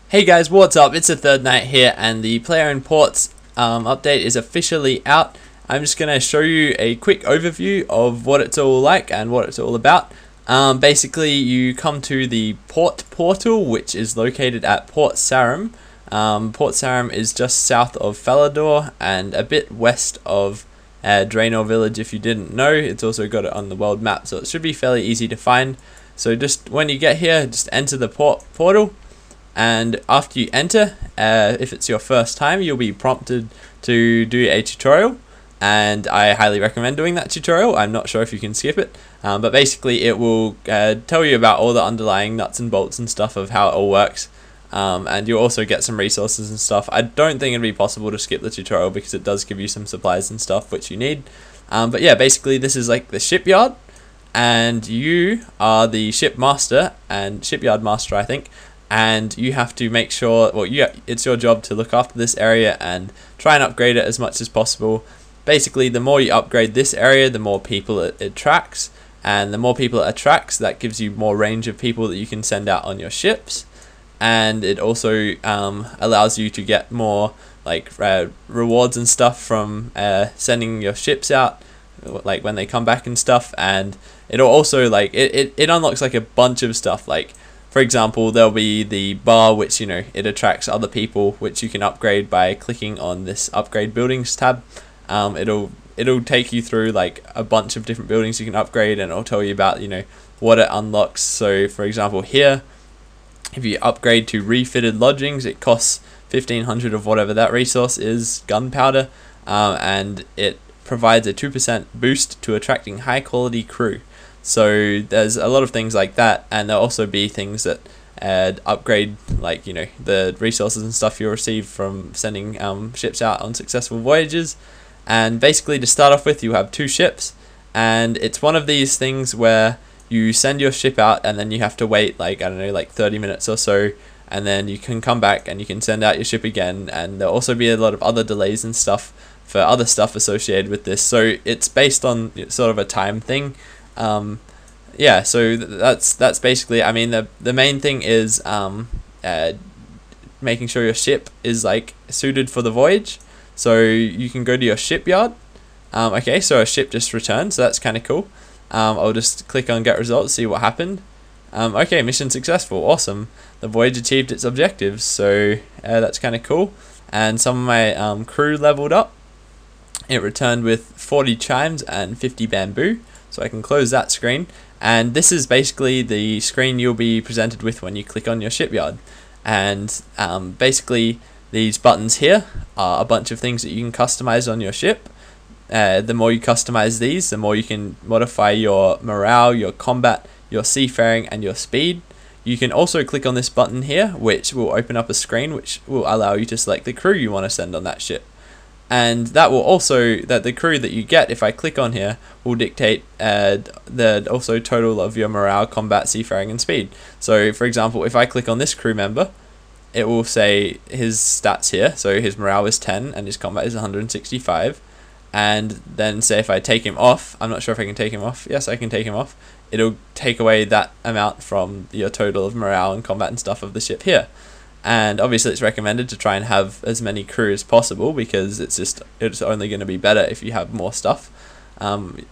Hey guys, what's up? It's the third night here, and the Player in Ports update is officially out. I'm just going to show you a quick overview of what it's all like and what it's all about. Basically, you come to the port portal, which is located at Port Sarim. Port Sarim is just south of Falador and a bit west of Draenor Village. If you didn't know, it's also got it on the world map, so it should be fairly easy to find. So just when you get here, just enter the portal. And after you enter, if it's your first time, you'll be prompted to do a tutorial, and I highly recommend doing that tutorial. I'm not sure if you can skip it, but basically it will tell you about all the underlying nuts and bolts and stuff of how it all works, and you'll also get some resources and stuff. I don't think it'd be possible to skip the tutorial because it does give you some supplies and stuff which you need, but yeah, basically this is like the shipyard, and you are the ship master and shipyard master, I think. And you have to make sure, well, it's your job to look after this area and try and upgrade it as much as possible. Basically, the more you upgrade this area, the more people it attracts, and the more people it attracts, that gives you more range of people that you can send out on your ships, and it also allows you to get more like rewards and stuff from sending your ships out, like when they come back and stuff. And it'll also like it unlocks like a bunch of stuff. Like, for example, there'll be the bar, which, you know, it attracts other people, which you can upgrade by clicking on this upgrade buildings tab. It'll take you through like a bunch of different buildings you can upgrade, and it'll tell you about, you know, what it unlocks. So for example here, if you upgrade to refitted lodgings, it costs 1500 of whatever that resource is, gunpowder, and it provides a 2% boost to attracting high quality crew. So there's a lot of things like that, and there'll also be things that upgrade, like, you know, the resources and stuff you'll receive from sending ships out on successful voyages. And basically, to start off with, you have 2 ships, and it's one of these things where you send your ship out and then you have to wait, like, I don't know, like 30 minutes or so, and then you can come back and you can send out your ship again, and there'll also be a lot of other delays and stuff for other stuff associated with this. So it's based on sort of a time thing. Yeah, so that's basically, I mean, the main thing is making sure your ship is like suited for the voyage. So you can go to your shipyard. Okay, so a ship just returned, so that's kind of cool. I'll just click on get results, see what happened. Okay, mission successful, awesome. The voyage achieved its objectives, so that's kind of cool. And some of my crew leveled up. It returned with 40 chimes and 50 bamboo. So I can close that screen, and this is basically the screen you'll be presented with when you click on your shipyard. And basically these buttons here are a bunch of things that you can customize on your ship. The more you customize these, the more you can modify your morale, your combat, your seafaring, and your speed. You can also click on this button here, which will open up a screen which will allow you to select the crew you want to send on that ship. And that will also, that the crew that you get, if I click on here, will dictate the also total of your morale, combat, seafaring, and speed. So for example, if I click on this crew member, it will say his stats here. So his morale is 10 and his combat is 165. And then say if I take him off, I'm not sure if I can take him off. Yes, I can take him off. It'll take away that amount from your total of morale and combat and stuff of the ship here. And obviously it's recommended to try and have as many crew as possible, because it's only going to be better if you have more stuff,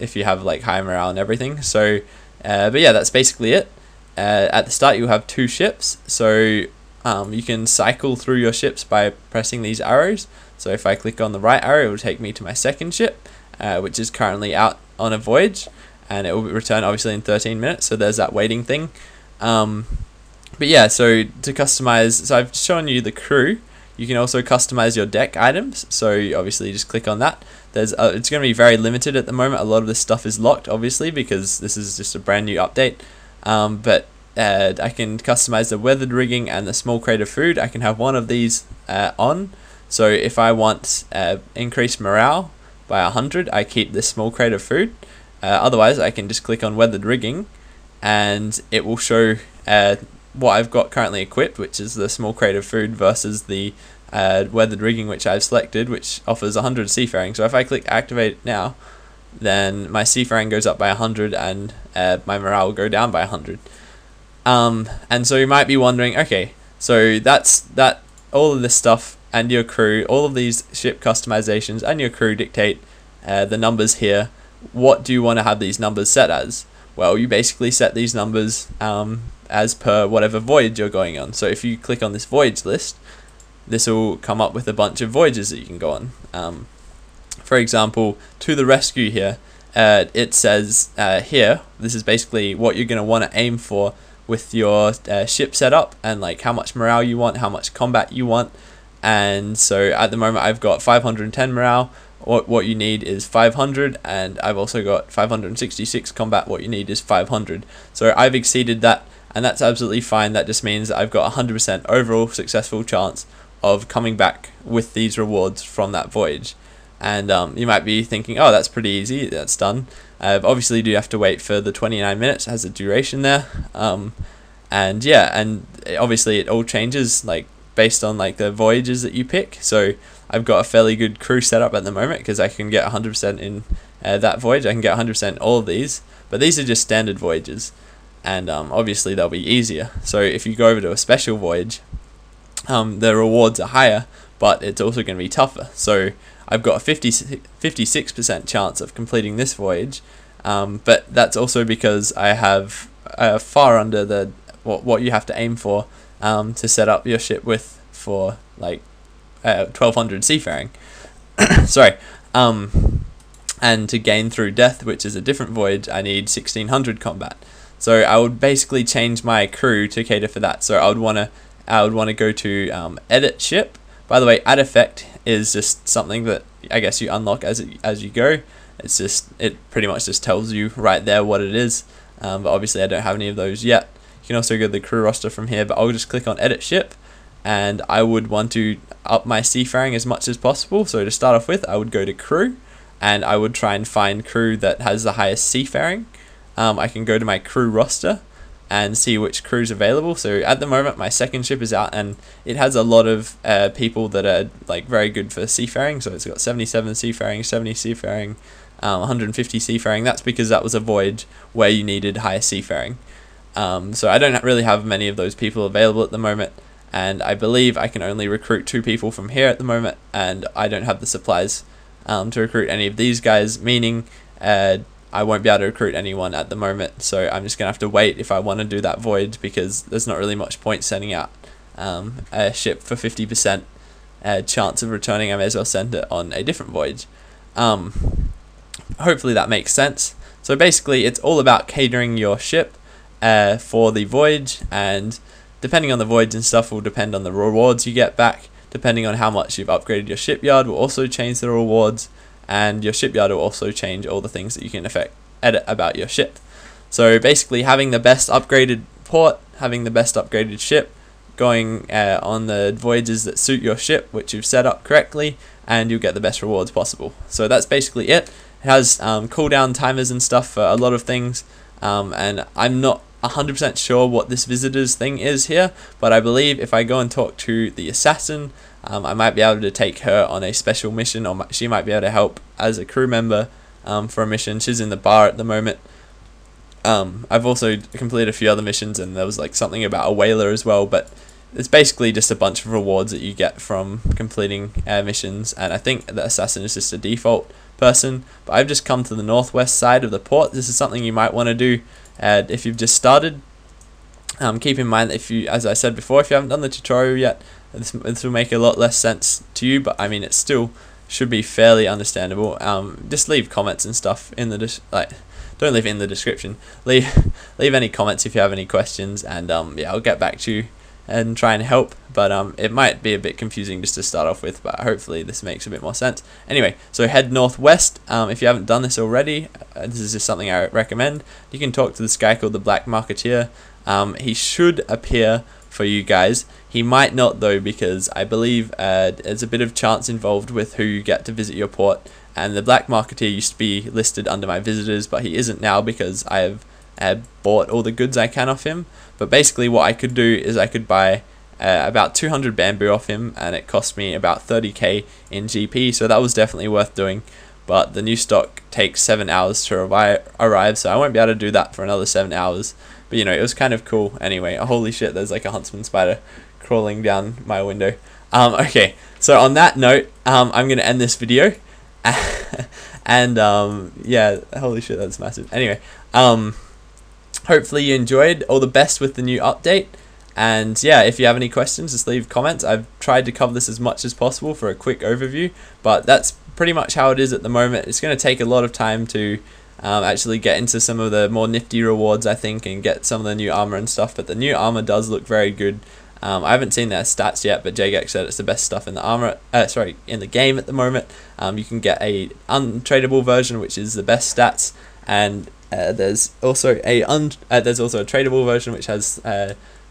if you have like high morale and everything. So but yeah, that's basically it. At the start you have 2 ships, so you can cycle through your ships by pressing these arrows. So if I click on the right arrow, it will take me to my second ship, which is currently out on a voyage, and it will return obviously in 13 minutes, so there's that waiting thing. But yeah, so to customize, so I've shown you the crew. You can also customize your deck items, so you obviously just click on that. There's it's going to be very limited at the moment. A lot of this stuff is locked, obviously, because this is just a brand new update. But I can customize the weathered rigging and the small crate of food. I can have one of these on. So if I want increased morale by 100, I keep this small crate of food. Otherwise, I can just click on weathered rigging, and it will show what I've got currently equipped, which is the small crate of food, versus the weathered rigging which I've selected, which offers 100 seafaring. So if I click activate now, then my seafaring goes up by 100 and my morale will go down by 100. And so you might be wondering, okay, So that's that. All of this stuff and your crew, all of these ship customizations and your crew dictate the numbers here. What do you want to have these numbers set as? Well, you basically set these numbers as per whatever voyage you're going on. So if you click on this voyage list, this will come up with a bunch of voyages that you can go on. For example, to the rescue here, it says here, this is basically what you're going to want to aim for with your ship setup, and like how much morale you want, how much combat you want. And so at the moment I've got 510 morale. What you need is 500, and I've also got 566 combat. What you need is 500. So I've exceeded that, and that's absolutely fine. That just means that I've got 100% overall successful chance of coming back with these rewards from that voyage. And you might be thinking, oh, that's pretty easy, that's done. Obviously you do have to wait for the 29 minutes, it has a duration there. And yeah, and obviously it all changes like based on like the voyages that you pick. So I've got a fairly good crew setup at the moment because I can get 100% in that voyage. I can get 100% all of these, but these are just standard voyages, and obviously they'll be easier. So if you go over to a special voyage, the rewards are higher, but it's also going to be tougher. So I've got a 56% chance of completing this voyage, but that's also because I have far under the what you have to aim for to set up your ship with for like 1200 seafaring. Sorry. And to gain through death, which is a different voyage, I need 1600 combat. So I would basically change my crew to cater for that. So I would want to go to edit ship. By the way, add effect is just something that I guess you unlock as you go. It pretty much just tells you right there what it is. But obviously I don't have any of those yet. You can also go to the crew roster from here, but I'll just click on edit ship, and I would want to up my seafaring as much as possible. So to start off with, I would go to crew, and I would try and find crew that has the highest seafaring. I can go to my crew roster and see which crew's available. So at the moment my second ship is out, and it has a lot of people that are like very good for seafaring. So it's got 77 seafaring, 70 seafaring, 150 seafaring. That's because that was a voyage where you needed higher seafaring. So I don't really have many of those people available at the moment, and I believe I can only recruit 2 people from here at the moment, and I don't have the supplies to recruit any of these guys, meaning I won't be able to recruit anyone at the moment. So I'm just gonna have to wait if I want to do that voyage, because there's not really much point sending out a ship for 50% chance of returning. I may as well send it on a different voyage. Hopefully that makes sense. So basically it's all about catering your ship for the voyage, and depending on the voyage and stuff will depend on the rewards you get back. Depending on how much you've upgraded your shipyard will also change the rewards, and your shipyard will also change all the things that you can edit about your ship. So basically having the best upgraded port, having the best upgraded ship, going on the voyages that suit your ship which you've set up correctly, and you'll get the best rewards possible. So that's basically it. It has cooldown timers and stuff for a lot of things, and I'm not 100% sure what this visitors thing is here, but I believe if I go and talk to the assassin, I might be able to take her on a special mission, or she might be able to help as a crew member for a mission. She's in the bar at the moment. I've also completed a few other missions, and there was like something about a whaler as well, but it's basically just a bunch of rewards that you get from completing missions, and I think the assassin is just a default person. But I've just come to the northwest side of the port. This is something you might want to do if you've just started. Keep in mind that if you, as I said before, if you haven't done the tutorial yet, this will make a lot less sense to you, but I mean it still should be fairly understandable. Just leave comments and stuff in the don't leave it in the description. Leave any comments if you have any questions, and yeah, I'll get back to you and try and help. But it might be a bit confusing just to start off with, but hopefully this makes a bit more sense. Anyway, so head northwest. If you haven't done this already, this is just something I recommend. You can talk to this guy called the Black Marketeer. He should appear for you guys. He might not though, because I believe there's a bit of chance involved with who you get to visit your port, and the Black Marketeer used to be listed under my visitors, but he isn't now because I have bought all the goods I can off him. But basically what I could do is I could buy about 200 bamboo off him, and it cost me about 30k in GP, so that was definitely worth doing. But the new stock takes 7 hours to arrive, so I won't be able to do that for another 7 hours. But you know, it was kind of cool anyway. Holy shit, there's like a huntsman spider crawling down my window. Okay, so on that note, I'm gonna end this video. And yeah, holy shit, that's massive. Anyway, hopefully you enjoyed. All the best with the new update. And yeah, if you have any questions, just leave comments. I've tried to cover this as much as possible for a quick overview, but that's pretty much how it is at the moment. It's going to take a lot of time to actually get into some of the more nifty rewards, I think, and get some of the new armor and stuff. But the new armor does look very good. I haven't seen their stats yet, but Jagex said it's the best stuff in the armor. In the game at the moment. You can get a untradeable version, which is the best stats, and there's also a tradable version, which has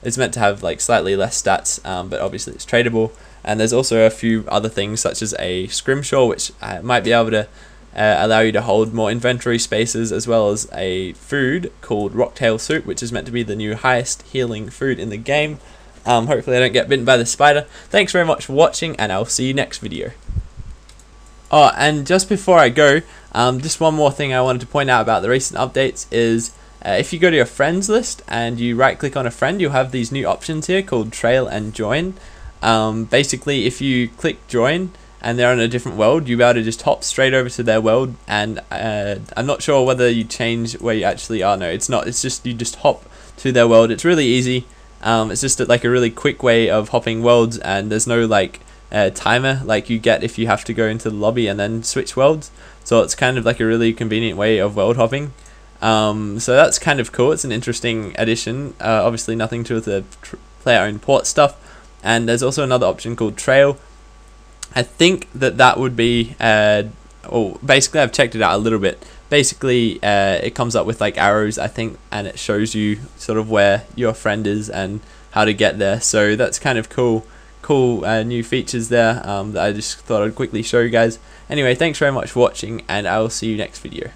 is meant to have like slightly less stats, but obviously it's tradable. And there's also a few other things, such as a scrimshaw, which might be able to allow you to hold more inventory spaces, as well as a food called Rocktail Soup, which is meant to be the new highest healing food in the game. Hopefully I don't get bitten by the spider. Thanks very much for watching, and I'll see you next video. Oh, and just before I go, just one more thing I wanted to point out about the recent updates is if you go to your friends list and you right click on a friend, you'll have these new options here called Trail and Join. Basically, if you click Join and they're on a different world, you'll be able to just hop straight over to their world. And I'm not sure whether you change where you actually are. No, it's not. It's just you just hop to their world. It's really easy. It's just like a really quick way of hopping worlds, and there's no like timer like you get if you have to go into the lobby and then switch worlds. So it's kind of like a really convenient way of world hopping. So that's kind of cool. It's an interesting addition. Obviously nothing to do with the player-owned port stuff. And there's also another option called Trail. I think that would be basically I've checked it out a little bit. Basically it comes up with like arrows, I think, and it shows you sort of where your friend is and how to get there. So that's kind of cool new features there that I just thought I'd quickly show you guys. Anyway, thanks very much for watching, and I will see you next video.